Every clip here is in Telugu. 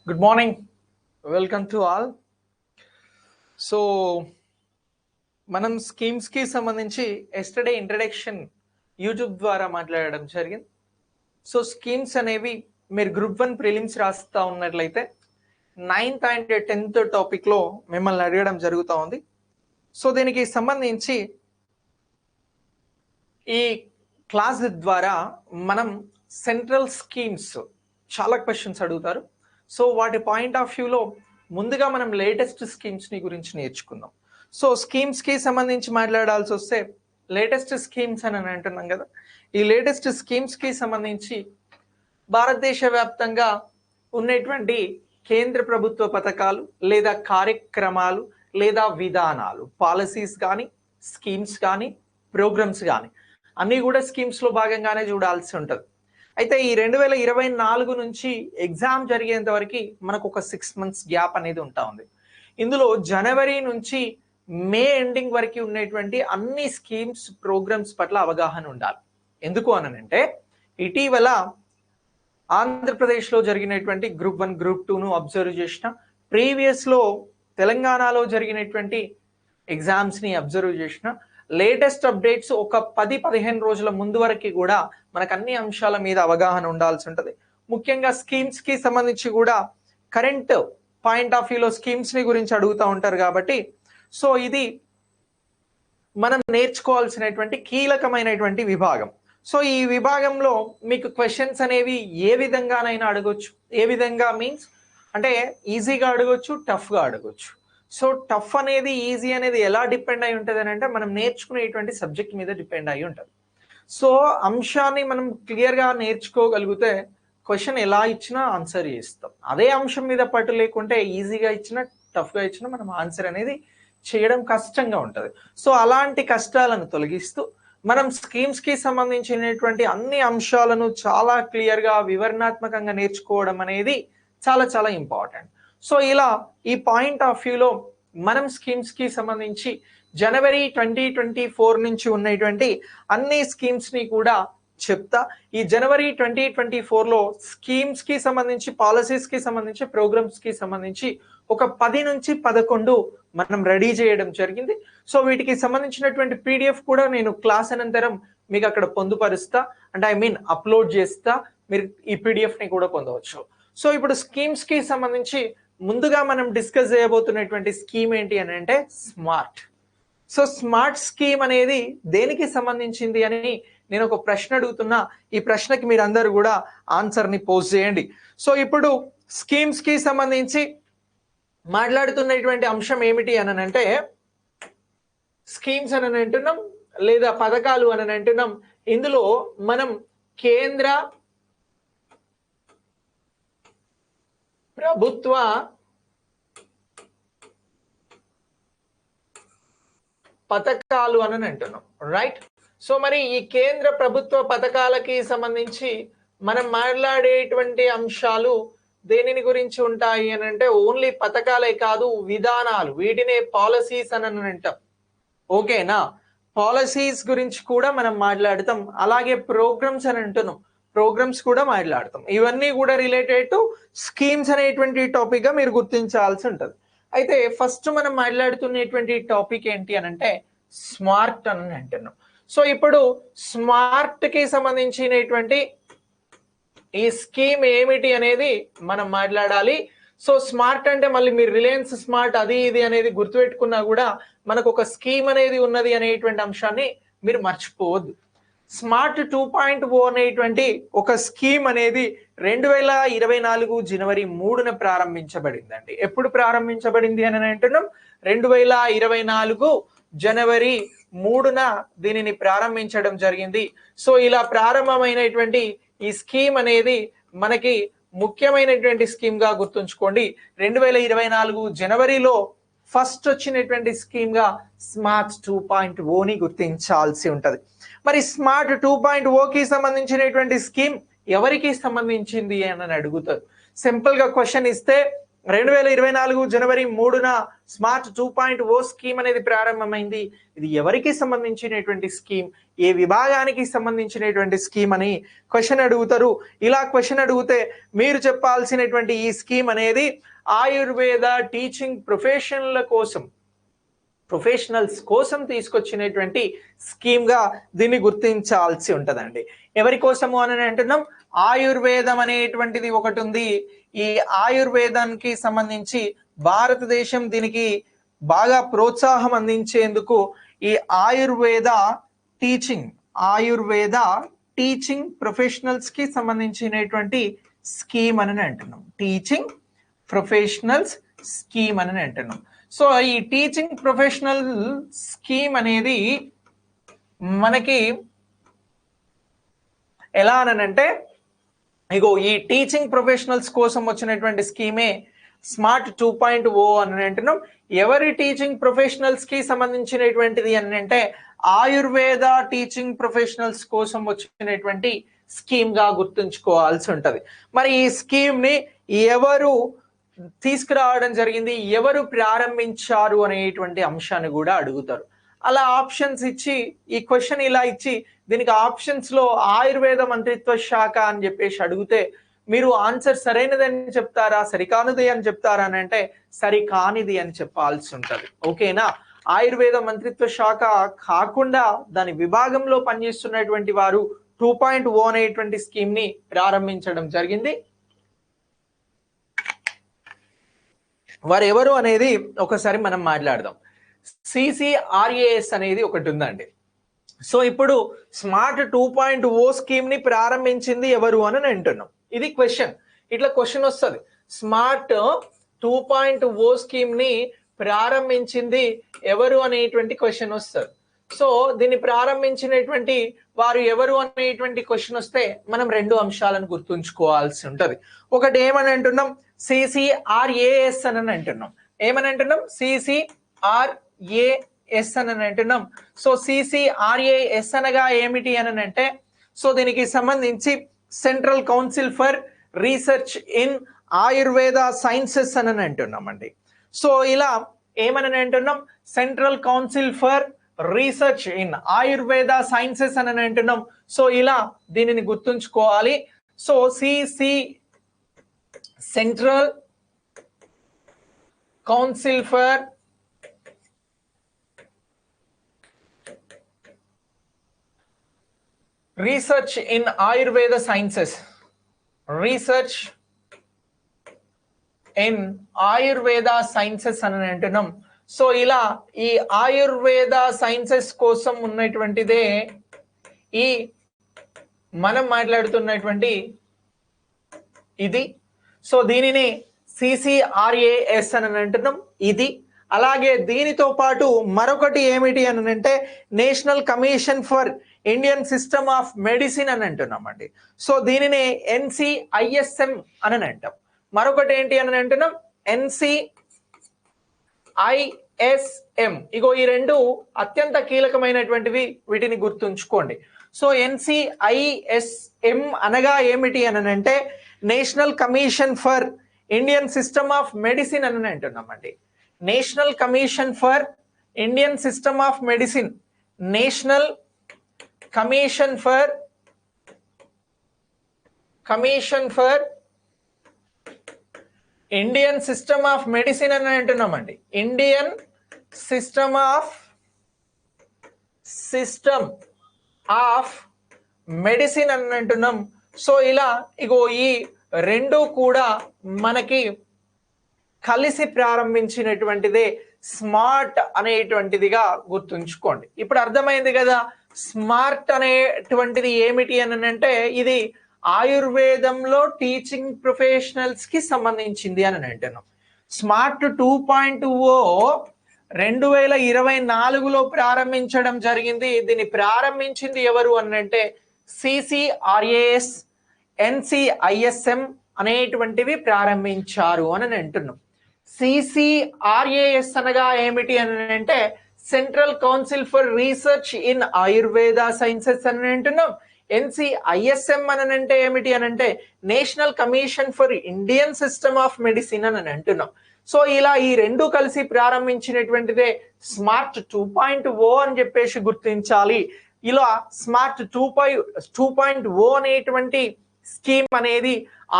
Good morning. Welcome to all. So, మనం స్కీమ్స్ కి సంబంధించి ఎస్టర్డే ఇంట్రడక్షన్ యూట్యూబ్ ద్వారా మాట్లాడడం జరిగింది. సో స్కీమ్స్ అనేవి మీరు గ్రూప్ 1 ప్రిలిమ్స్ రాస్తా ఉన్నట్లయితే 9th అండ్ 10th టాపిక్ లో మిమ్మల్ని అడగడం జరుగుతూ ఉంది. సో దీనికి సంబంధించి ఈ క్లాస్ ద్వారా మనం సెంట్రల్ స్కీమ్స్ చాలా క్వశ్చన్స్ అడుగుతారు. సో వాటి పాయింట్ ఆఫ్ వ్యూలో ముందుగా మనం లేటెస్ట్ స్కీమ్స్ ని గురించి నేర్చుకుందాం. సో స్కీమ్స్ కి సంబంధించి మాట్లాడాల్సి వస్తే లేటెస్ట్ స్కీమ్స్ అని అంటున్నాం కదా, ఈ లేటెస్ట్ స్కీమ్స్ కి సంబంధించి భారతదేశ వ్యాప్తంగా ఉన్నటువంటి కేంద్ర ప్రభుత్వ పథకాలు లేదా కార్యక్రమాలు లేదా విధానాలు, పాలసీస్ కానీ స్కీమ్స్ కానీ ప్రోగ్రామ్స్ కానీ అన్నీ కూడా స్కీమ్స్ లో భాగంగానే చూడాల్సి ఉంటుంది. అయితే ఈ 2024 నుంచి ఎగ్జామ్ జరిగేంత వరకు మనకు ఒక 6 months గ్యాప్ అనేది ఉంటా ఉంది. ఇందులో జనవరి నుంచి మే ఎండింగ్ వరకు ఉన్నటువంటి అన్ని స్కీమ్స్ ప్రోగ్రామ్స్ పట్ల అవగాహన ఉండాలి. ఎందుకు అనంటే ఇటీవల ఆంధ్రప్రదేశ్లో జరిగినటువంటి గ్రూప్ 1 గ్రూప్ 2ను అబ్జర్వ్ చేసిన, ప్రీవియస్లో తెలంగాణలో జరిగినటువంటి ఎగ్జామ్స్ని అబ్జర్వ్ చేసిన, లేటెస్ట్ అప్డేట్స్ ఒక 10-15 రోజుల ముందు వరకు కూడా మనకు అన్ని అంశాల మీద అవగాహన ఉండాల్సి ఉంటుంది. ముఖ్యంగా స్కీమ్స్ కి సంబంధించి కూడా కరెంట్ పాయింట్ ఆఫ్ వ్యూలో స్కీమ్స్ ని గురించి అడుగుతూ ఉంటారు కాబట్టి సో ఇది మనం నేర్చుకోవాల్సినటువంటి కీలకమైనటువంటి విభాగం. సో ఈ విభాగంలో మీకు క్వశ్చన్స్ అనేవి ఏ విధంగానైనా అడగొచ్చు. ఏ విధంగా మీన్స్ అంటే ఈజీగా అడగొచ్చు, టఫ్గా అడగొచ్చు. సో టఫ్ అనేది ఈజీ అనేది ఎలా డిపెండ్ అయి ఉంటుంది అని అంటే మనం నేర్చుకునేటువంటి సబ్జెక్ట్ మీద డిపెండ్ అయి ఉంటుంది. సో అంశాన్ని మనం క్లియర్గా నేర్చుకోగలిగితే క్వశ్చన్ ఎలా ఇచ్చినా ఆన్సర్ చేస్తాం. అదే అంశం మీద పట్టు లేకుంటే ఈజీగా ఇచ్చినా టఫ్గా ఇచ్చినా మనం ఆన్సర్ అనేది చేయడం కష్టంగా ఉంటుంది. సో అలాంటి కష్టాలను తొలగిస్తూ మనం స్కీమ్స్ కి సంబంధించినటువంటి అన్ని అంశాలను చాలా క్లియర్గా వివరణాత్మకంగా నేర్చుకోవడం అనేది చాలా చాలా ఇంపార్టెంట్. సో ఇలా ఈ పాయింట్ ఆఫ్ వ్యూలో మనం స్కీమ్స్ కి సంబంధించి జనవరి 2024 నుంచి ఉన్నటువంటి అన్ని స్కీమ్స్ ని కూడా చెప్తా. ఈ జనవరి 2024లో స్కీమ్స్ కి సంబంధించి, పాలసీస్ కి సంబంధించి, ప్రోగ్రామ్స్ కి సంబంధించి ఒక 10 నుంచి 11 మనం రెడీ చేయడం జరిగింది. సో వీటికి సంబంధించినటువంటి పీడిఎఫ్ కూడా నేను క్లాస్ అనంతరం మీకు అక్కడ పొందుపరుస్తా, అంటే ఐ మీన్ అప్లోడ్ చేస్తా. మీరు ఈ పీడిఎఫ్ ని కూడా పొందవచ్చు. సో ఇప్పుడు స్కీమ్స్ కి సంబంధించి ముందుగా మనం డిస్కస్ చేయబోతున్నటువంటి స్కీమ్ ఏంటి అని అంటే స్మార్ట్. సో స్మార్ట్ స్కీమ్ అనేది దేనికి సంబంధించింది అని నేను ఒక ప్రశ్న అడుగుతున్నా. ఈ ప్రశ్నకి మీరు అందరూ కూడా ఆన్సర్ ని పోస్ట్ చేయండి. సో ఇప్పుడు స్కీమ్స్ కి సంబంధించి మాట్లాడుతున్నటువంటి అంశం ఏమిటి అని అంటే స్కీమ్స్ అని అంటున్నాం లేదా పథకాలు అని అంటున్నాం. ఇందులో మనం కేంద్ర ప్రభుత్వ పథకాలు అని అంటున్నాం, రైట్? సో మరి ఈ కేంద్ర ప్రభుత్వ పథకాలకి సంబంధించి మనం మాట్లాడేటువంటి అంశాలు దేనిని గురించి ఉంటాయి అని అంటే ఓన్లీ పథకాలే కాదు, విధానాలు, వీటినే పాలసీస్ అని అంటాం. ఓకేనా? పాలసీస్ గురించి కూడా మనం మాట్లాడతాం. అలాగే ప్రోగ్రామ్స్ అని అంటున్నాం, ప్రోగ్రామ్స్ కూడా మాట్లాడతాం. ఇవన్నీ కూడా రిలేటెడ్ టు స్కీమ్స్ అనేటువంటి టాపిక్ గా మీరు గుర్తించాల్సి ఉంటుంది. అయితే ఫస్ట్ మనం మాట్లాడుతున్నటువంటి టాపిక్ ఏంటి అని అంటే స్మార్ట్ అని అంటున్నాం. సో ఇప్పుడు స్మార్ట్ కి సంబంధించినటువంటి ఈ స్కీమ్ ఏమిటి అనేది మనం మాట్లాడాలి. సో స్మార్ట్ అంటే మళ్ళీ మీరు రిలయన్స్ స్మార్ట్ అది ఇది అనేది గుర్తుపెట్టుకున్నా కూడా మనకు ఒక స్కీమ్ అనేది ఉన్నది అనేటువంటి అంశాన్ని మీరు మర్చిపోవద్దు. స్మార్ట్ 2.0 అనేటువంటి ఒక స్కీమ్ అనేది 2024 జనవరి 3న ప్రారంభించబడిందండి. ఎప్పుడు ప్రారంభించబడింది అని అంటున్నాం? 2024 జనవరి 3న దీనిని ప్రారంభించడం జరిగింది. సో ఇలా ప్రారంభమైనటువంటి ఈ స్కీమ్ అనేది మనకి ముఖ్యమైనటువంటి స్కీమ్ గా గుర్తుంచుకోండి. 2024 జనవరిలో ఫస్ట్ వచ్చినటువంటి స్కీమ్ గా స్మార్ట్ 2.0ని గుర్తించాల్సి ఉంటది. మరి స్మార్ట్ 2.0కి సంబంధించినటువంటి స్కీమ్ ఎవరికి సంబంధించింది అని అడుగుతారు. సింపుల్ గా క్వశ్చన్ ఇస్తే 2024 జనవరి 3న స్మార్ట్ 2.0 స్కీమ్ అనేది ప్రారంభమైంది. ఇది ఎవరికి సంబంధించినటువంటి స్కీమ్, ఏ విభాగానికి సంబంధించినటువంటి స్కీమ్ అని క్వశ్చన్ అడుగుతారు. ఇలా క్వశ్చన్ అడిగితే మీరు చెప్పాల్సినటువంటి ఈ స్కీమ్ అనేది ఆయుర్వేద టీచింగ్ ప్రొఫెషనల్స్ కోసం తీసుకొచ్చినటువంటి స్కీమ్ గా దీన్ని గుర్తించాల్సి ఉంటదండి. ఎవరి కోసము అని అంటున్నాం, ఆయుర్వేదం అనేటువంటిది ఒకటి ఉంది. ఈ ఆయుర్వేదానికి సంబంధించి భారతదేశం దీనికి బాగా ప్రోత్సాహం అందించేందుకు ఈ ఆయుర్వేద టీచింగ్ ప్రొఫెషనల్స్ కి సంబంధించినటువంటి స్కీమ్ అని అంటున్నాం. టీచింగ్ ప్రొఫెషనల్స్ స్కీమ్ అని అంటున్నాం. సో ఈ టీచింగ్ ప్రొఫెషనల్ స్కీమ్ అనేది మనకి ఎలా అనంటే, ఇగో ఈ టీచింగ్ ప్రొఫెషనల్స్ కోసం వచ్చినటువంటి స్కీమే స్మార్ట్ 2.0 అని అంటున్నాం. ఎవరి టీచింగ్ ప్రొఫెషనల్స్ కి సంబంధించినటువంటిది అని అంటే ఆయుర్వేద టీచింగ్ ప్రొఫెషనల్స్ కోసం వచ్చినటువంటి స్కీమ్ గా గుర్తుంచుకోవాల్సి ఉంటది. మరి ఈ స్కీమ్ ని ఎవరు తీసుకురావడం జరిగింది, ఎవరు ప్రారంభించారు అనేటువంటి అంశాన్ని కూడా అడుగుతారు. అలా ఆప్షన్స్ ఇచ్చి ఈ క్వశ్చన్ ఇలా ఇచ్చి దీనికి ఆప్షన్స్ లో ఆయుర్వేద మంత్రిత్వ శాఖ అని చెప్పేసి అడిగితే మీరు ఆన్సర్ సరైనదని చెప్తారా, సరికానిది అని చెప్తారా అని అంటే సరికానిది అని చెప్పాల్సి ఉంటది. ఓకేనా? ఆయుర్వేద మంత్రిత్వ శాఖ కాకుండా దాని విభాగంలో పనిచేస్తున్నటువంటి వారు 2.0 అనేటువంటి స్కీమ్ ని ప్రారంభించడం జరిగింది. వారు ఎవరు అనేది ఒకసారి మనం మాట్లాడదాం. CCRAS అనేది ఒకటి ఉందండి. సో ఇప్పుడు స్మార్ట్ 2.0 స్కీమ్ ని ప్రారంభించింది ఎవరు అని అంటున్నాం. ఇది క్వశ్చన్, ఇట్లా క్వశ్చన్ వస్తుంది. స్మార్ట్ 2.0 స్కీమ్ ని ప్రారంభించింది ఎవరు అనేటువంటి క్వశ్చన్ వస్తుంది. సో దీన్ని ప్రారంభించినటువంటి వారు ఎవరు అనేటువంటి క్వశ్చన్ వస్తే మనం రెండు అంశాలను గుర్తుంచుకోవాల్సి ఉంటది. ఒకటి ఏమని అంటున్నాం, CCRAS అని అంటున్నాం. ఏమని అంటున్నాం? CCRAS అని అంటున్నాం. సో CCRAS అనగా ఏమిటి అని అంటే, సో దీనికి సంబంధించి central council for research in Ayurveda sciences అని అంటున్నాం అండి. సో ఇలా ఏమని అంటున్నాం, central council for research in Ayurveda sciences అని అంటున్నాం. సో ఇలా దీనిని గుర్తుంచుకోవాలి. So central council for research in Ayurveda sciences, research in Ayurveda sciences అని అంటున్నాం. సో ఇలా ఈ ఆయుర్వేద సైన్సెస్ కోసం ఉన్నటువంటిదే ఈ మనం మాట్లాడుతున్నటువంటి ఇది. సో దీనిని CCRAS అని అంటున్నాం. ఇది అలాగే దీనితో పాటు మరొకటి ఏమిటి అని అంటే national commission for Indian system of medicine అని అంటున్నాం అండి. సో దీనిని NCISM అని అంటాం. మరొకటి ఏంటి అని అంటున్నాం, NCISM. ఇగో ఈ రెండు అత్యంత కీలకమైనటువంటివి, వీటిని గుర్తుంచుకోండి. సో NCISM అనగా ఏమిటి అని అంటే national commission for Indian system of medicine అని అంటున్నామండి. National commission for Indian system of medicine, national commission for Indian system of medicine అని అంటున్నామండి. ఇండియన్ సిస్టమ్ ఆఫ్ మెడిసిన్ అని అంటున్నాం. సో ఇలా ఇగో ఈ రెండు కూడా మనకి కలిసి ప్రారంభించినటువంటిదే స్మార్ట్ అనేటువంటిదిగా గుర్తుంచుకోండి. ఇప్పుడు అర్థమైంది కదా స్మార్ట్ అనేటువంటిది ఏమిటి అని అంటే ఇది ఆయుర్వేదంలో టీచింగ్ ప్రొఫెషనల్స్ కి సంబంధించింది అని అంటున్నాం. స్మార్ట్ 2.0 2024లో ప్రారంభించడం జరిగింది. దీన్ని ప్రారంభించింది ఎవరు అని అంటే CCRAS, NCISM అనేటువంటివి ప్రారంభించారు అని అంటున్నాం. CCRAS అనగా ఏమిటి అని అంటే central council for research in Ayurveda sciences అని అంటున్నాం. NCISM అని అంటే ఏమిటి అని అంటే national commission for Indian system of medicine అని అంటున్నాం. సో ఇలా ఈ రెండు కలిసి ప్రారంభించినటువంటిదే స్మార్ట్ 2.0 అని చెప్పేసి గుర్తించాలి. ఇలా స్మార్ట్ 2.0 అనేటువంటి స్కీమ్ అనేది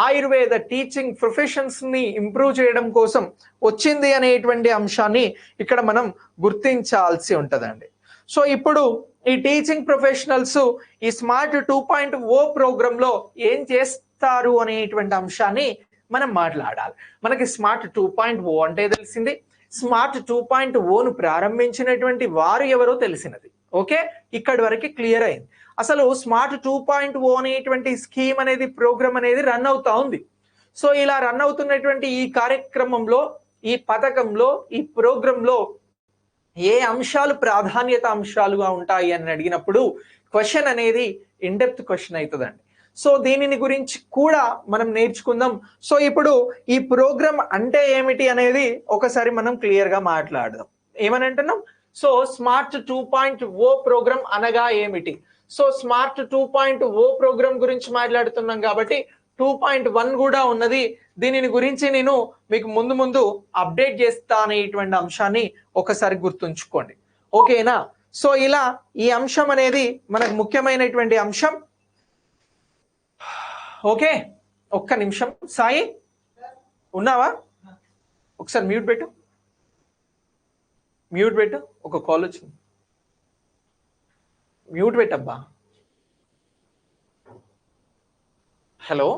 ఆయుర్వేద టీచింగ్ ప్రొఫెషన్స్ ని ఇంప్రూవ్ చేయడం కోసం వచ్చింది అనేటువంటి అంశాన్ని ఇక్కడ మనం గుర్తించాల్సి ఉంటుందండి. సో ఇప్పుడు ఈ టీచింగ్ ప్రొఫెషనల్స్ ఈ స్మార్ట్ 2.0 ప్రోగ్రామ్ లో ఏం చేస్తారు అనేటువంటి అంశాన్ని మనం మాట్లాడాలి. మనకి స్మార్ట్ 2.0 అంటే తెలిసింది, స్మార్ట్ 2.0ను ప్రారంభించినటువంటి వారు ఎవరో తెలిసినది. ఓకే, ఇక్కడి వరకు క్లియర్ అయింది. అసలు స్మార్ట్ 2.0 అనేటువంటి స్కీమ్ అనేది ప్రోగ్రామ్ అనేది రన్ అవుతా ఉంది. సో ఇలా రన్ అవుతున్నటువంటి ఈ కార్యక్రమంలో, ఈ పథకంలో, ఈ ప్రోగ్రామ్ లో ఏ అంశాలు ప్రాధాన్యత అంశాలుగా ఉంటాయి అని అడిగినప్పుడు క్వశ్చన్ అనేది ఇన్ డెప్త్ క్వశ్చన్ అవుతుందండి. సో దీనిని గురించి కూడా మనం నేర్చుకుందాం. సో ఇప్పుడు ఈ ప్రోగ్రామ్ అంటే ఏమిటి అనేది ఒకసారి మనం క్లియర్ గా మాట్లాడదాం. ఏమని అంటున్నాం? సో స్మార్ట్ 2.0 ప్రోగ్రామ్ అనగా ఏమిటి? సో స్మార్ట్ 2.0 ప్రోగ్రామ్ గురించి మాట్లాడుతున్నాం కాబట్టి 2.1 కూడా ఉన్నది. దీనిని గురించి నేను మీకు ముందు అప్డేట్ చేస్తా అనేటువంటి అంశాన్ని ఒకసారి గుర్తుంచుకోండి. ఓకేనా? సో ఇలా ఈ అంశం అనేది మనకు ముఖ్యమైనటువంటి అంశం. ఓకే, ఒక్క నిమిషం. సాయి ఉన్నావా? ఒకసారి మ్యూట్ పెట్టు. ఒక కాల్ వచ్చింది. మ్యూట్ పెట్టబ్బా. హలో,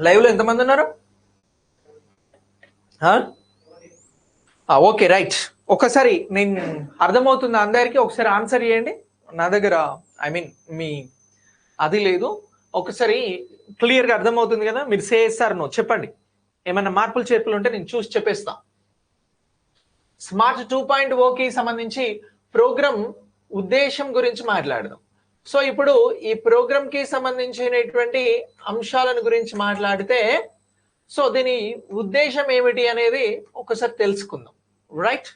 లైవ్ లో ఎంతమంది ఉన్నారు? Okay, right. ఒకసారి నేను అర్థమవుతుంది అందరికీ, ఒకసారి ఆన్సర్ చేయండి. నా దగ్గర మీ అది లేదు. ఒకసారి క్లియర్గా అర్థమవుతుంది కదా? మీరు సేస్తారు నో చెప్పండి. ఏమైనా మార్పులు చేర్పులు ఉంటే నేను చూసి చెప్పేస్తా. స్మార్ట్ 2.0కి సంబంధించి ప్రోగ్రామ్ ఉద్దేశం గురించి మాట్లాడదాం. సో ఇప్పుడు ఈ ప్రోగ్రామ్ కి సంబంధించినటువంటి అంశాలను గురించి మాట్లాడితే, సో దీని ఉద్దేశం ఏమిటి అనేది ఒకసారి తెలుసుకుందాం. రైట్,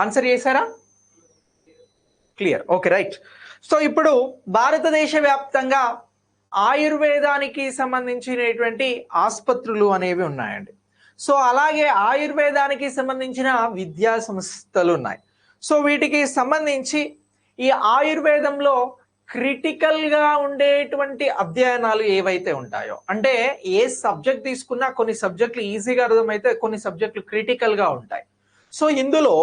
ఆన్సర్ చేశారా? క్లియర్. Okay, right. సో ఇప్పుడు భారతదేశ వ్యాప్తంగా ఆయుర్వేదానికి సంబంధించినటువంటి ఆసుపత్రులు అనేవి ఉన్నాయండి. సో అలాగే ఆయుర్వేదానికి సంబంధించిన విద్యా సంస్థలు ఉన్నాయి. సో వీటికి సంబంధించి ఈ ఆయుర్వేదంలో క్రిటికల్ గా ఉండేటువంటి అధ్యయనాలు ఏవైతే ఉంటాయో, అంటే ఏ సబ్జెక్ట్ తీసుకున్నా కొన్ని సబ్జెక్టులు ఈజీగా అర్థమైతే, కొన్ని సబ్జెక్టులు క్రిటికల్ గా ఉంటాయి. సో ఇందులో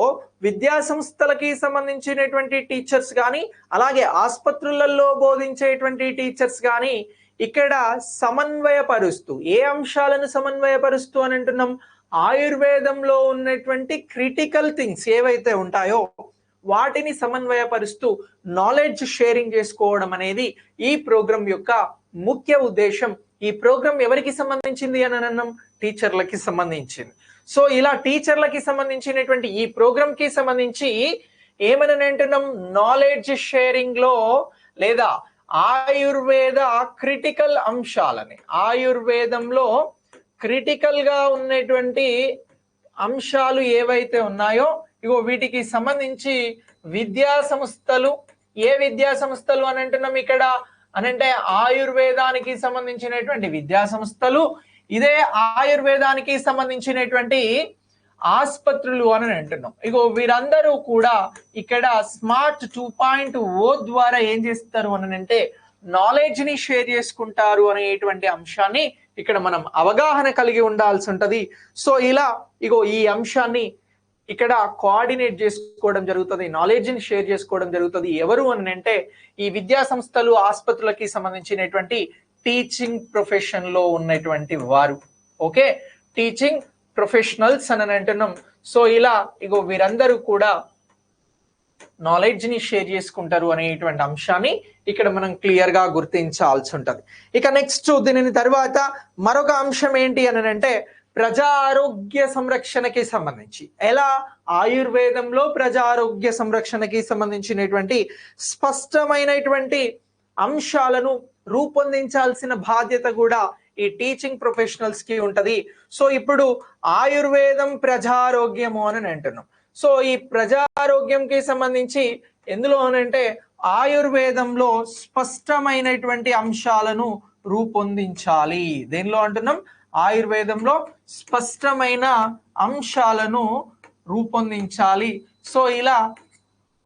విద్యా సంస్థలకి సంబంధించినటువంటి టీచర్స్ కానీ, అలాగే ఆసుపత్రులలో బోధించేటువంటి టీచర్స్ కానీ ఇక్కడ సమన్వయపరుస్తూ, ఏ అంశాలను సమన్వయపరుస్తూ అని అంటున్నాం? ఆయుర్వేదంలో ఉన్నటువంటి క్రిటికల్ థింగ్స్ ఏవైతే ఉంటాయో వాటిని సమన్వయపరుస్తూ నాలెడ్జ్ షేరింగ్ చేసుకోవడం అనేది ఈ ప్రోగ్రామ్ యొక్క ముఖ్య ఉద్దేశం. ఈ ప్రోగ్రామ్ ఎవరికి సంబంధించింది అని అన్నాం? టీచర్లకి సంబంధించింది. సో ఇలా టీచర్లకి సంబంధించినటువంటి ఈ ప్రోగ్రామ్ కి సంబంధించి ఏమని అంటున్నాం? నాలెడ్జ్ షేరింగ్ లో లేదా ఆయుర్వేద క్రిటికల్ అంశాలని, ఆయుర్వేదంలో క్రిటికల్ గా ఉన్నటువంటి అంశాలు ఏవైతే ఉన్నాయో ఇగో వీటికి సంబంధించి విద్యా సంస్థలు, ఏ విద్యా సంస్థలు అని అంటున్నాం ఇక్కడ అనంటే ఆయుర్వేదానికి సంబంధించినటువంటి విద్యా సంస్థలు, ఇదే ఆయుర్వేదానికి సంబంధించినటువంటి ఆసుపత్రులు అని అంటున్నాం. ఇగో వీరందరూ కూడా ఇక్కడ స్మార్ట్ 2.0 ద్వారా ఏం చేస్తారు అని అంటే నాలెడ్జ్ ని షేర్ చేసుకుంటారు అనేటువంటి అంశాన్ని ఇక్కడ మనం అవగాహన కలిగి ఉండాల్సి ఉంటది. సో ఇలా ఇగో ఈ అంశాన్ని ఇక్కడ కోఆర్డినేట్ చేసుకోవడం జరుగుతుంది, నాలెడ్జ్ ని షేర్ చేసుకోవడం జరుగుతుంది. ఎవరు అని అంటే ఈ విద్యా సంస్థలు, ఆసుపత్రులకి సంబంధించినటువంటి టీచింగ్ ప్రొఫెషన్ లో ఉన్నటువంటి వారు. ఓకే, టీచింగ్ ప్రొఫెషనల్స్ అని అంటున్నాం. సో ఇలా ఇగో వీరందరూ కూడా నాలెడ్జ్ ని షేర్ చేసుకుంటారు అనేటువంటి అంశాన్ని ఇక్కడ మనం క్లియర్ గా గుర్తించాల్సి ఉంటది. ఇక నెక్స్ట్ దీని తర్వాత మరొక అంశం ఏంటి అని అంటే ప్రజా ఆరోగ్య సంరక్షణకి సంబంధించి, ఎలా ఆయుర్వేదంలో ప్రజా ఆరోగ్య సంరక్షణకి సంబంధించినటువంటి స్పష్టమైనటువంటి అంశాలను రూపొందించాల్సిన బాధ్యత కూడా ఈ టీచింగ్ ప్రొఫెషనల్స్ కి ఉంటది. సో ఇప్పుడు ఆయుర్వేదం ప్రజారోగ్యము అని అంటున్నాం. సో ఈ ప్రజారోగ్యంకి సంబంధించి ఎందులో అంటే ఆయుర్వేదంలో స్పష్టమైనటువంటి అంశాలను రూపొందించాలి. దేనిలో అంటున్నాం? ఆయుర్వేదంలో స్పష్టమైన అంశాలను రూపొందించాలి. సో ఇలా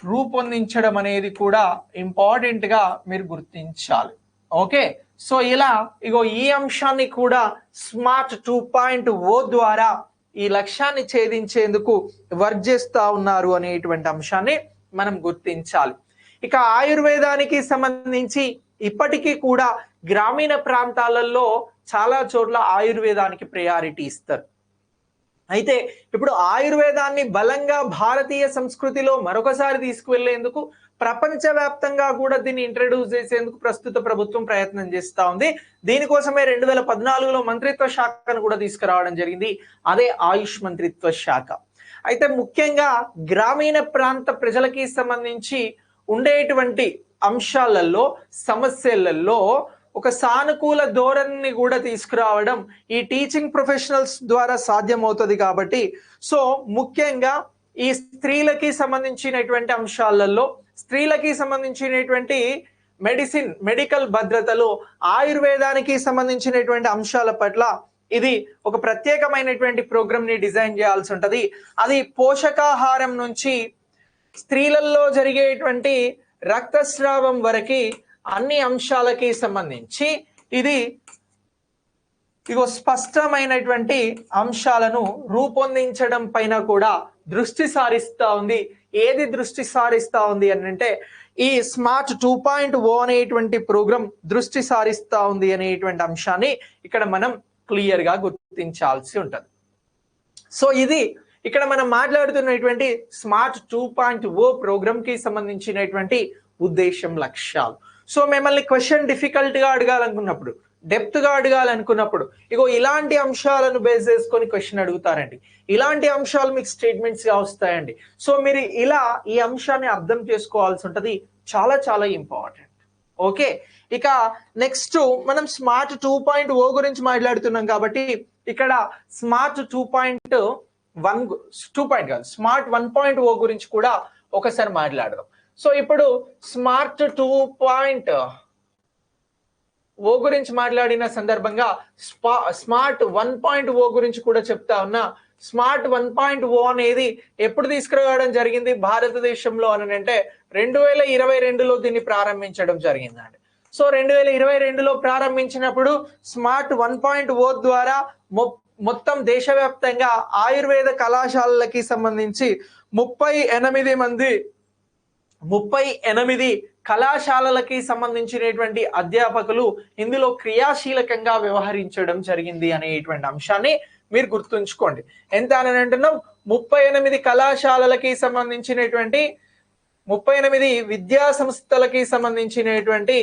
రూపొందించడం అనేది కూడా ఇంపార్టెంట్ గా మీరు గుర్తించాలి. ఓకే, సో ఇలా ఇగో ఈ అంశాన్ని కూడా స్మార్ట్ 2.0 ద్వారా ఈ లక్ష్యాన్ని ఛేదించేందుకు వర్క్ చేస్తా ఉన్నారు అనేటువంటి అంశాన్ని మనం గుర్తించాలి. ఇక ఆయుర్వేదానికి సంబంధించి ఇప్పటికీ కూడా గ్రామీణ ప్రాంతాలలో చాలా చోట్ల ఆయుర్వేదానికి ప్రయారిటీ ఇస్తారు. అయితే ఇప్పుడు ఆయుర్వేదాన్ని బలంగా భారతీయ సంస్కృతిలో మరొకసారి తీసుకువెళ్లేందుకు ప్రపంచవ్యాప్తంగా కూడా దీన్ని ఇంట్రడ్యూస్ చేసేందుకు ప్రస్తుత ప్రభుత్వం ప్రయత్నం చేస్తా ఉంది. దీనికోసమే 2014లో మంత్రిత్వ శాఖను కూడా తీసుకురావడం జరిగింది, అదే ఆయుష్ మంత్రిత్వ శాఖ. అయితే ముఖ్యంగా గ్రామీణ ప్రాంత ప్రజలకి సంబంధించి ఉండేటువంటి అంశాలలో, సమస్యలలో ఒక సానుకూల ధోరణిని కూడా తీసుకురావడం ఈ టీచింగ్ ప్రొఫెషనల్స్ ద్వారా సాధ్యమవుతుంది. కాబట్టి సో ముఖ్యంగా ఈ స్త్రీలకి సంబంధించినటువంటి అంశాలలో, స్త్రీలకి సంబంధించినటువంటి మెడికల్ భద్రతలో ఆయుర్వేదానికి సంబంధించినటువంటి అంశాల పట్ల ఇది ఒక ప్రత్యేకమైనటువంటి ప్రోగ్రామ్ ని డిజైన్ చేయాల్సి ఉంటది. అది పోషకాహారం నుంచి స్త్రీలలో జరిగేటువంటి రక్తస్రావం వరకు అన్ని అంశాలకి సంబంధించి ఇది ఇగో స్పష్టమైనటువంటి అంశాలను రూపొందించడం పైన కూడా దృష్టి సారిస్తా ఉంది. ఏది దృష్టి సారిస్తా ఉంది అని అంటే ఈ స్మార్ట్ 2.0 అనేటువంటి ప్రోగ్రామ్ దృష్టి సారిస్తా ఉంది అనేటువంటి అంశాన్ని ఇక్కడ మనం క్లియర్ గా గుర్తించాల్సి ఉంటది. సో ఇది ఇక్కడ మనం మాట్లాడుతున్నటువంటి స్మార్ట్ 2.0 ప్రోగ్రామ్ కి సంబంధించినటువంటి ఉద్దేశం, లక్ష్యాలు. సో మిమ్మల్ని క్వశ్చన్ డిఫికల్ట్ గా అడగాలనుకున్నప్పుడు, డెప్త్ గా అడగాలనుకున్నప్పుడు ఇగో ఇలాంటి అంశాలను బేస్ చేసుకొని క్వశ్చన్ అడుగుతారండి. ఇలాంటి అంశాలు మీకు స్టేట్మెంట్స్ గా వస్తాయండి. సో మీరు ఇలా ఈ అంశాన్ని అర్థం చేసుకోవాల్సి ఉంటది, చాలా చాలా ఇంపార్టెంట్. ఓకే, ఇక నెక్స్ట్ మనం స్మార్ట్ 2.0 గురించి మాట్లాడుతున్నాం కాబట్టి ఇక్కడ స్మార్ట్ 2.1 స్మార్ట్ 1.0 గురించి కూడా ఒకసారి మాట్లాడదాం. సో ఇప్పుడు స్మార్ట్ 2.0 గురించి మాట్లాడిన సందర్భంగా స్మార్ట్ 1.0 గురించి కూడా చెప్తా ఉన్నా. స్మార్ట్ 1.0 అనేది ఎప్పుడు తీసుకురావడం జరిగింది భారతదేశంలో అని అంటే 2022లో దీన్ని ప్రారంభించడం జరిగిందండి. సో 2022లో ప్రారంభించినప్పుడు స్మార్ట్ 1.0 ద్వారా మొత్తం దేశవ్యాప్తంగా ఆయుర్వేద కళాశాలలకి సంబంధించి 38 కళాశాలలకి సంబంధించినటువంటి అధ్యాపకులు ఇందులో క్రియాశీలకంగా వ్యవహరించడం జరిగింది అనేటువంటి అంశాన్ని మీరు గుర్తుంచుకోండి. ఎంత అని అంటున్నాం? 38 కళాశాలలకి సంబంధించినటువంటి 38 విద్యా సంస్థలకి సంబంధించినటువంటి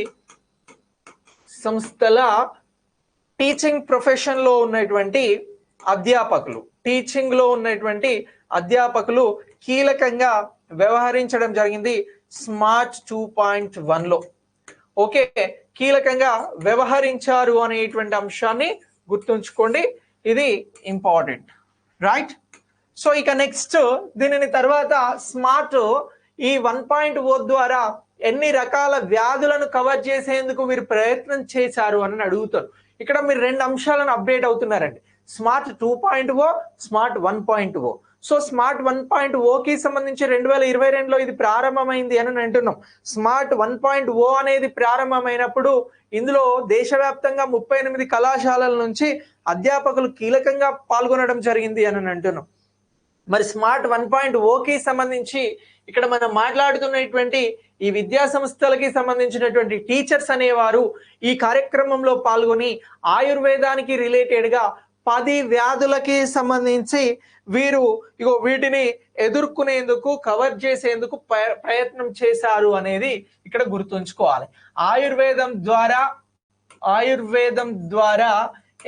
సంస్థల టీచింగ్ ప్రొఫెషన్ లో ఉన్నటువంటి అధ్యాపకులు, టీచింగ్ లో ఉన్నటువంటి అధ్యాపకులు కీలకంగా వ్యవహరించడం జరిగింది స్మార్ట్ 2.1లో. ఓకే, కీలకంగా వ్యవహరించారు అనేటువంటి అంశాన్ని గుర్తుంచుకోండి, ఇది ఇంపార్టెంట్, రైట్? సో ఇక నెక్స్ట్ దీనిని తర్వాత స్మార్ట్ ఈ 1.0 ద్వారా ఎన్ని రకాల వ్యాధులను కవర్ చేసేందుకు మీరు ప్రయత్నం చేశారు అని అడుగుతారు. ఇక్కడ మీరు 2 అంశాలను అప్డేట్ అవుతున్నారండి, స్మార్ట్ 2.0, స్మార్ట్ 1.0. సో స్మార్ట్ 1.0కి సంబంధించి 2022లో ఇది ప్రారంభమైంది అని అంటున్నాం. స్మార్ట్ 1.0 అనేది ప్రారంభమైనప్పుడు ఇందులో దేశవ్యాప్తంగా 38 కళాశాలల నుంచి అధ్యాపకులు కీలకంగా పాల్గొనడం జరిగింది అని అంటున్నాం. మరి స్మార్ట్ 1.0కి సంబంధించి ఇక్కడ మనం మాట్లాడుతున్నటువంటి ఈ విద్యా సంస్థలకి సంబంధించినటువంటి టీచర్స్ అనేవారు ఈ కార్యక్రమంలో పాల్గొని ఆయుర్వేదానికి రిలేటెడ్ గా 10 వ్యాధులకి సంబంధించి వీరు వీటిని ఎదుర్కొనేందుకు కవర్ చేసేందుకు ప్రయత్నం చేశారు అనేది ఇక్కడ గుర్తుంచుకోవాలి. ఆయుర్వేదం ద్వారా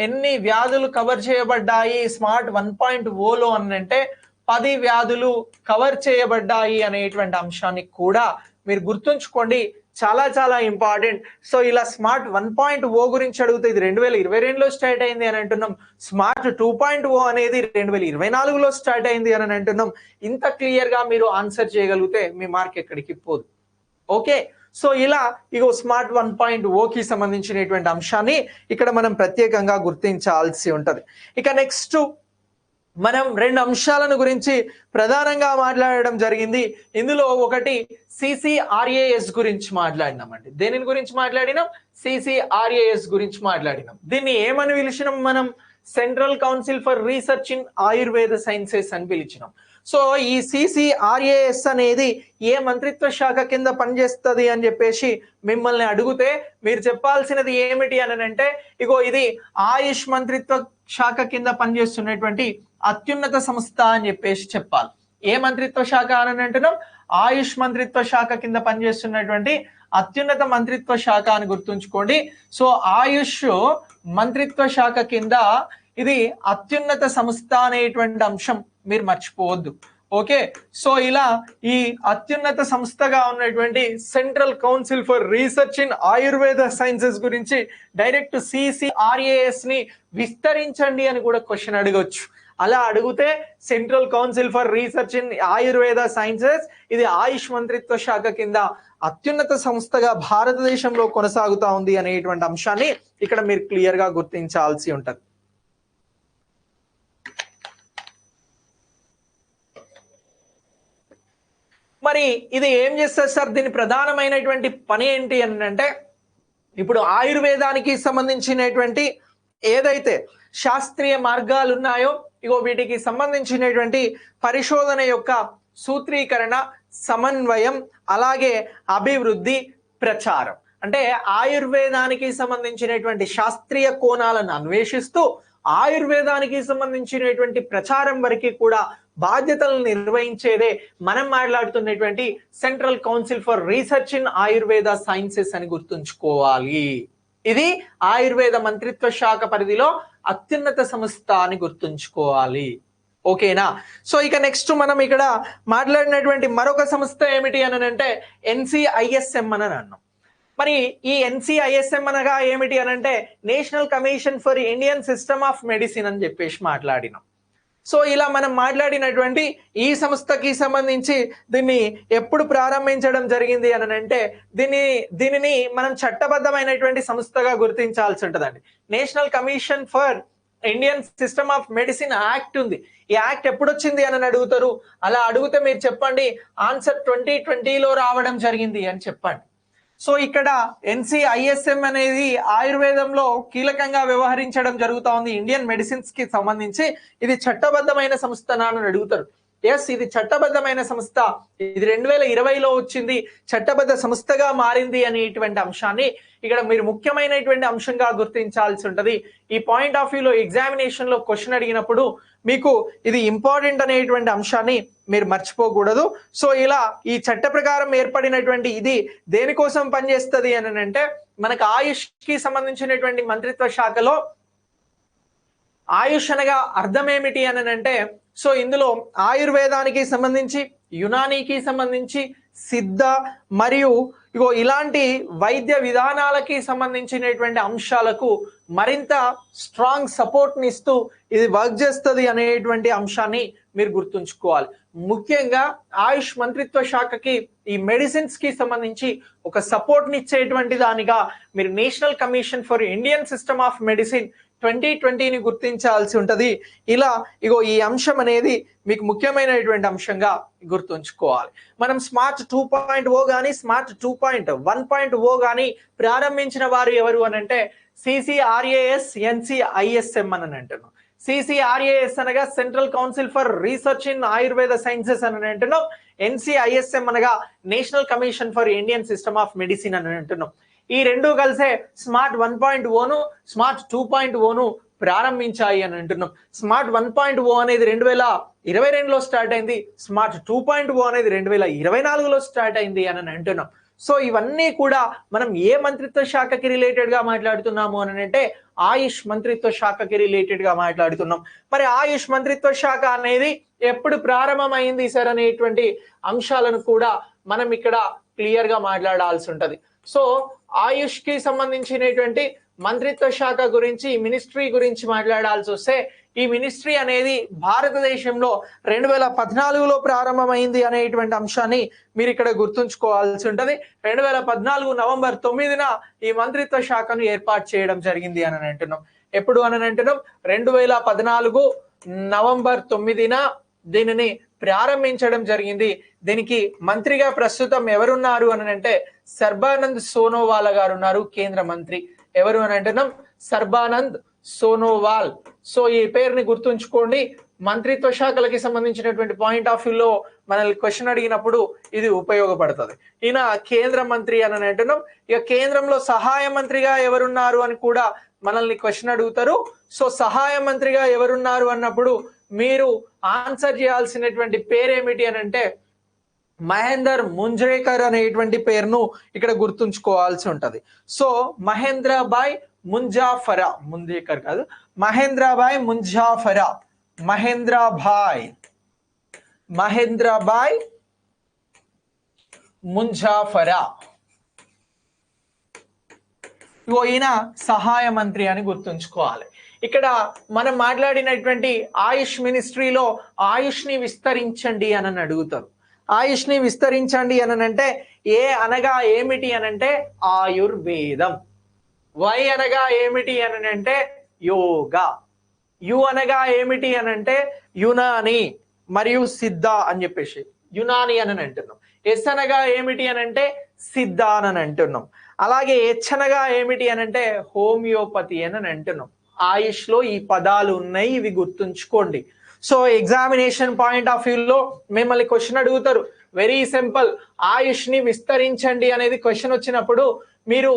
ఎన్ని వ్యాధులు కవర్ చేయబడ్డాయి స్మార్ట్ 1.0లో అంటే 10 వ్యాధులు కవర్ చేయబడ్డాయి అనేటువంటి అంశాన్ని కూడా మీరు గుర్తుంచుకోండి, చాలా చాలా ఇంపార్టెంట్. సో ఇలా స్మార్ట్ 1.0 గురించి అడిగితే ఇది 2022లో స్టార్ట్ అయింది అని అంటున్నాం. స్మార్ట్ 2.0 అనేది 2024లో స్టార్ట్ అయింది అని అంటున్నాం. ఇంత క్లియర్ గా మీరు ఆన్సర్ చేయగలిగితే మీ మార్క్ ఎక్కడికి పోదు. ఓకే, సో ఇలా స్మార్ట్ 1.0కి సంబంధించినటువంటి అంశాన్ని ఇక్కడ మనం ప్రత్యేకంగా గుర్తించాల్సి ఉంటది. ఇక నెక్స్ట్ మనం 2 అంశాలను గురించి ప్రధానంగా మాట్లాడడం జరిగింది. ఇందులో ఒకటి CCRAS గురించి మాట్లాడినామండి. దేని గురించి మాట్లాడినాం? CCRAS గురించి మాట్లాడినాం. దీన్ని ఏమని పిలిచినాం మనం? Central council for research in Ayurveda sciences అని పిలిచినాం. సో ఈ CCRAS అనేది ఏ మంత్రిత్వ శాఖ కింద పనిచేస్తుంది అని చెప్పేసి మిమ్మల్ని అడిగితే మీరు చెప్పాల్సినది ఏమిటి అని అంటే ఇది ఆయుష్ మంత్రిత్వ శాఖ కింద పనిచేస్తున్నటువంటి అత్యున్నత సంస్థ అని చెప్పేసి చెప్పాలి. ఏ మంత్రిత్వ శాఖ అని అంటున్నాం? ఆయుష్ మంత్రిత్వ శాఖ కింద పనిచేస్తున్నటువంటి అత్యున్నత మంత్రిత్వ శాఖ అని గుర్తుంచుకోండి. సో ఆయుష్ మంత్రిత్వ శాఖ కింద ఇది అత్యున్నత సంస్థ అనేటువంటి అంశం మీరు మర్చిపోవద్దు. ఓకే, సో ఇలా ఈ అత్యున్నత సంస్థగా ఉన్నటువంటి central council for research in Ayurveda sciences గురించి డైరెక్ట్ CCRAS ని విస్తరించండి అని కూడా క్వశ్చన్ అడగొచ్చు. అలా అడిగితే central council for research in Ayurveda sciences ఇది ఆయుష్ మంత్రిత్వ శాఖ కింద అత్యున్నత సంస్థగా భారతదేశంలో కొనసాగుతా ఉంది అనేటువంటి అంశాన్ని ఇక్కడ మీరు క్లియర్ గా గుర్తించాల్సి ఉంటది. మరి ఇది ఏం చేస్తారు సార్? దీని ప్రధానమైనటువంటి పని ఏంటి అని అంటే ఇప్పుడు ఆయుర్వేదానికి సంబంధించినటువంటి ఏదైతే శాస్త్రీయ మార్గాలు ఉన్నాయో వీటికి సంబంధించినటువంటి పరిశోధన యొక్క సూత్రీకరణ, సమన్వయం, అలాగే అభివృద్ధి, ప్రచారం. అంటే ఆయుర్వేదానికి సంబంధించినటువంటి శాస్త్రీయ కోణాలను అన్వేషిస్తూ ఆయుర్వేదానికి సంబంధించినటువంటి ప్రచారం వరకు కూడా బాధ్యతలను నిర్వహించేదే మనం మాట్లాడుతున్నటువంటి central council for research in Ayurveda sciences అని గుర్తుంచుకోవాలి. ఇది ఆయుర్వేద మంత్రిత్వ శాఖ పరిధిలో అత్యున్నత సంస్థ అని గుర్తుంచుకోవాలి. ఓకేనా? సో ఇక నెక్స్ట్ మనం ఇక్కడ మాట్లాడినటువంటి మరొక సంస్థ ఏమిటి అని అంటే NCISM అని అన్నాం. మరి ఈ NCISM అనగా ఏమిటి అని అంటే national commission for Indian system of medicine అని చెప్పేసి మాట్లాడినాం. సో ఇలా మనం మాట్లాడినటువంటి ఈ సంస్థకి సంబంధించి దీన్ని ఎప్పుడు ప్రారంభించడం జరిగింది అని అంటే దీనిని మనం చట్టబద్ధమైనటువంటి సంస్థగా గుర్తించాల్సి ఉంటుందండి. National commission for Indian system of medicine act ఉంది. ఈ యాక్ట్ ఎప్పుడు వచ్చింది అని అడుగుతారు. అలా అడిగితే మీరు చెప్పండి ఆన్సర్ 2020లో రావడం జరిగింది అని చెప్పండి. సో ఇక్కడ NCISM అనేది ఆయుర్వేదంలో కీలకంగా వ్యవహరించడం జరుగుతా ఉంది. ఇండియన్ మెడిసిన్స్ కి సంబంధించి ఇది చట్టబద్ధమైన సంస్థ అని అడుగుతారు. ఎస్, ఇది చట్టబద్ధమైన సంస్థ. ఇది 2020లో వచ్చింది, చట్టబద్ధ సంస్థగా మారింది అనేటువంటి అంశాన్ని ఇక్కడ మీరు ముఖ్యమైనటువంటి అంశంగా గుర్తించాల్సి ఉంటది. ఈ పాయింట్ ఆఫ్ వ్యూలో ఎగ్జామినేషన్ లో క్వశ్చన్ అడిగినప్పుడు మీకు ఇది ఇంపార్టెంట్ అనేటువంటి అంశాన్ని మీరు మర్చిపోకూడదు. సో ఇలా ఈ చట్ట ప్రకారం ఏర్పడినటువంటి ఇది దేనికోసం పనిచేస్తుంది అని అంటే మనకు ఆయుష్ కి సంబంధించినటువంటి మంత్రిత్వ శాఖలో ఆయుష్ అనగా అర్థం ఏమిటి అని అంటే సో ఇందులో ఆయుర్వేదానికి సంబంధించి, యునానీకి సంబంధించి, సిద్ధ మరియు ఇలాంటి వైద్య విధానాలకి సంబంధించినటువంటి అంశాలకు మరింత స్ట్రాంగ్ సపోర్ట్ ని ఇస్తూ ఇది వర్క్ చేస్తుంది అనేటువంటి అంశాన్ని మీరు గుర్తుంచుకోవాలి. ముఖ్యంగా ఆయుష్ మంత్రిత్వ శాఖకి ఈ మెడిసిన్స్ కి సంబంధించి ఒక సపోర్ట్ ని ఇచ్చేటువంటి దానిగా మీరు national commission for Indian system of medicine 2020ని గుర్తించాల్సి ఉంటది. ఇలా ఈ అంశం అనేది మీకు ముఖ్యమైనటువంటి అంశంగా గుర్తుంచుకోవాలి. మనం స్మార్ట్ 2.0 కానీ స్మార్ట్ 2.1.0 కానీ ప్రారంభించిన వారు ఎవరు అని అంటే CCRAS NCISM అని అంటున్నాం. CCRAS అనగా central council for research in Ayurveda sciences అని అంటున్నాం. NCISM అనగా national commission for Indian system of medicine అని అంటున్నాం. ఈ రెండు కలిసే స్మార్ట్ 1.0ను స్మార్ట్ 2.0ను ప్రారంభించాయి అని అంటున్నాం. స్మార్ట్ 1.0 అనేది 2022లో స్టార్ట్ అయింది. స్మార్ట్ 2.0 అనేది 2024లో స్టార్ట్ అయింది అని అంటున్నాం. సో ఇవన్నీ కూడా మనం ఏ మంత్రిత్వ శాఖకి రిలేటెడ్ గా మాట్లాడుతున్నాము అని అంటే ఆయుష్ మంత్రిత్వ శాఖకి రిలేటెడ్ గా మాట్లాడుతున్నాం. మరి ఆయుష్ మంత్రిత్వ శాఖ అనేది ఎప్పుడు ప్రారంభమైంది సార్ అనేటువంటి అంశాలను కూడా మనం ఇక్కడ క్లియర్ గా మాట్లాడాల్సి ఉంటది. సో ఆయుష్ కి సంబంధించినటువంటి మంత్రిత్వ శాఖ గురించి, మినిస్ట్రీ గురించి మాట్లాడాల్సి వస్తే ఈ మినిస్ట్రీ అనేది భారతదేశంలో 2014లో ప్రారంభమైంది అనేటువంటి అంశాన్ని మీరు ఇక్కడ గుర్తుంచుకోవాల్సి ఉంటది. 2014 నవంబర్ 9న ఈ మంత్రిత్వ శాఖను ఏర్పాటు చేయడం జరిగింది అని అంటున్నాం. ఎప్పుడు అని అంటున్నాం? 2014 నవంబర్ 9న దీనిని ప్రారంభించడం జరిగింది. దీనికి మంత్రిగా ప్రస్తుతం ఎవరున్నారు అని అంటే సర్బానంద్ సోనోవాల్ గారు ఉన్నారు, కేంద్ర మంత్రి. ఎవరు అని అంటున్నాం? సర్బానంద్ సోనోవాల్. సో ఈ పేరుని గుర్తుంచుకోండి. మంత్రిత్వ శాఖలకి సంబంధించినటువంటి పాయింట్ ఆఫ్ వ్యూలో మనల్ని క్వశ్చన్ అడిగినప్పుడు ఇది ఉపయోగపడుతుంది. ఈయన కేంద్ర మంత్రి అని అంటున్నాం. ఇక కేంద్రంలో సహాయ మంత్రిగా ఎవరున్నారు అని కూడా మనల్ని క్వశ్చన్ అడుగుతారు. సో సహాయ మంత్రిగా ఎవరున్నారు అన్నప్పుడు మీరు ఆన్సర్ చేయాల్సినటువంటి పేరేమిటి అని అంటే మహేందర్ ముంజ్రేకర్ అనేటువంటి పేరును ఇక్కడ గుర్తుంచుకోవాల్సి ఉంటది. సో మహేంద్రభాయ్ ముంజాఫరా, ముంజేకర్ కాదు, మహేంద్రభాయ్ ముంజాఫరా, మహేంద్రభాయ్ ముంజాఫరా. ఈయన సహాయ మంత్రి అని గుర్తుంచుకోవాలి. ఇక్కడ మనం మాట్లాడినటువంటి ఆయుష్ మినిస్ట్రీలో ఆయుష్ ని విస్తరించండి అని అడుగుతారు. ఆయుష్ ని విస్తరించండి అని అంటే ఏ అనగా ఏమిటి అని అంటే ఆయుర్వేదం. వై అనగా ఏమిటి అని అంటే యోగా. యు అనగా ఏమిటి అని అంటే యునాని మరియు సిద్ధ అని చెప్పేసి యునాని అని అంటున్నాం. ఎస్ అనగా ఏమిటి అని అంటే సిద్ధ అని అంటున్నాం. అలాగే హెచ్ అనగా ఏమిటి అని అంటే హోమియోపతి అని అంటున్నాం. ఆయుష్ లో ఈ పదాలు ఉన్నాయి, ఇవి గుర్తుంచుకోండి. సో ఎగ్జామినేషన్ పాయింట్ ఆఫ్ వ్యూలో మిమ్మల్ని క్వశ్చన్ అడుగుతారు. వెరీ సింపుల్, ఆయుష్ ని విస్తరించండి అనేది క్వశ్చన్ వచ్చినప్పుడు మీరు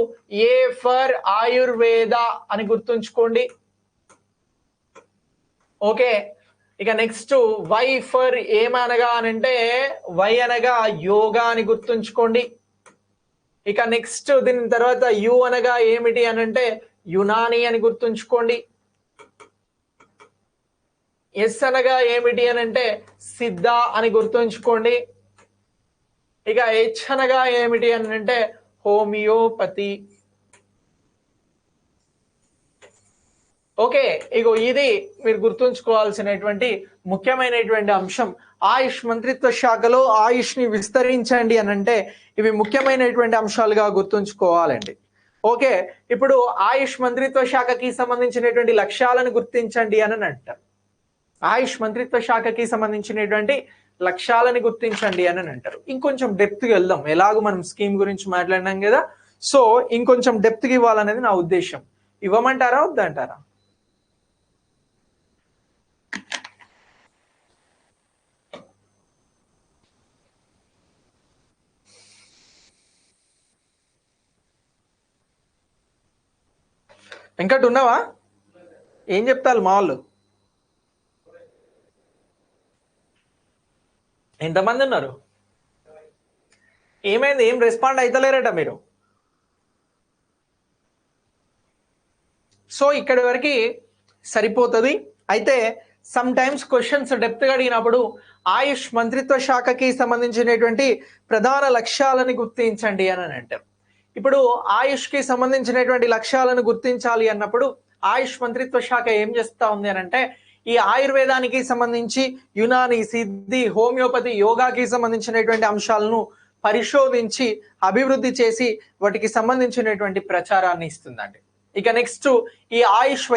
ఏ ఫర్ ఆయుర్వేద అని గుర్తుంచుకోండి. ఓకే, ఇక నెక్స్ట్ వై ఫర్ ఏమనగా అని అంటే వై అనగా యోగా అని గుర్తుంచుకోండి. ఇక నెక్స్ట్ దీని తర్వాత యు అనగా ఏమిటి అని అంటే యునాని అని గుర్తుంచుకోండి. ఎస్ అనగా ఏమిటి అని అంటే సిద్ధ అని గుర్తుంచుకోండి. ఇక హెచ్ అనగా ఏమిటి అని అంటే హోమియోపతి. ఓకే, ఇగో ఇది మీరు గుర్తుంచుకోవాల్సినటువంటి ముఖ్యమైనటువంటి అంశం. ఆయుష్ మంత్రిత్వ శాఖలో ఆయుష్ ని విస్తరించండి అని అంటే ఇవి ముఖ్యమైనటువంటి అంశాలుగా గుర్తుంచుకోవాలండి. ఓకే, ఇప్పుడు ఆయుష్ మంత్రిత్వ శాఖకి సంబంధించినటువంటి లక్ష్యాలను గుర్తించండి అని అంటారు. ఆయుష్ మంత్రిత్వ శాఖకి సంబంధించినటువంటి లక్ష్యాలని గుర్తించండి అని అంటారు. ఇంకొంచెం డెప్త్ కి వెళ్దాం. ఎలాగో మనం స్కీమ్ గురించి మాట్లాడినాం కదా, సో ఇంకొంచెం డెప్త్ కి ఇవ్వాలనేది నా ఉద్దేశం. ఇవ్వమంటారా వద్దంటారా? వెంకట్ ఉన్నావా? ఏం చెప్తారు మా వాళ్ళు? ఎంతమంది ఉన్నారు? ఏమైంది? ఏం రెస్పాండ్ అవుతలేరట మీరు. సో ఇక్కడి వరకు సరిపోతుంది. అయితే సమ్ టైమ్స్ క్వశ్చన్స్ డెప్త్ గా అడిగినప్పుడు ఆయుష్ మంత్రిత్వ శాఖకి సంబంధించినటువంటి ప్రధాన లక్ష్యాలను గుర్తించండి అని అంటారు. ఇప్పుడు ఆయుష్ కి సంబంధించినటువంటి లక్ష్యాలను గుర్తించాలి అన్నప్పుడు ఆయుష్ మంత్రిత్వ శాఖ ఏం చేస్తా ఉంది అని అంటే ఈ ఆయుర్వేదానికి సంబంధించి యునాని, సిద్ధి, హోమియోపతి, యోగాకి సంబంధించినటువంటి అంశాలను పరిశోధించి అభివృద్ధి చేసి వాటికి సంబంధించినటువంటి ప్రచారాన్ని ఇస్తుందండి. ఇక నెక్స్ట్ ఈ ఆయుష్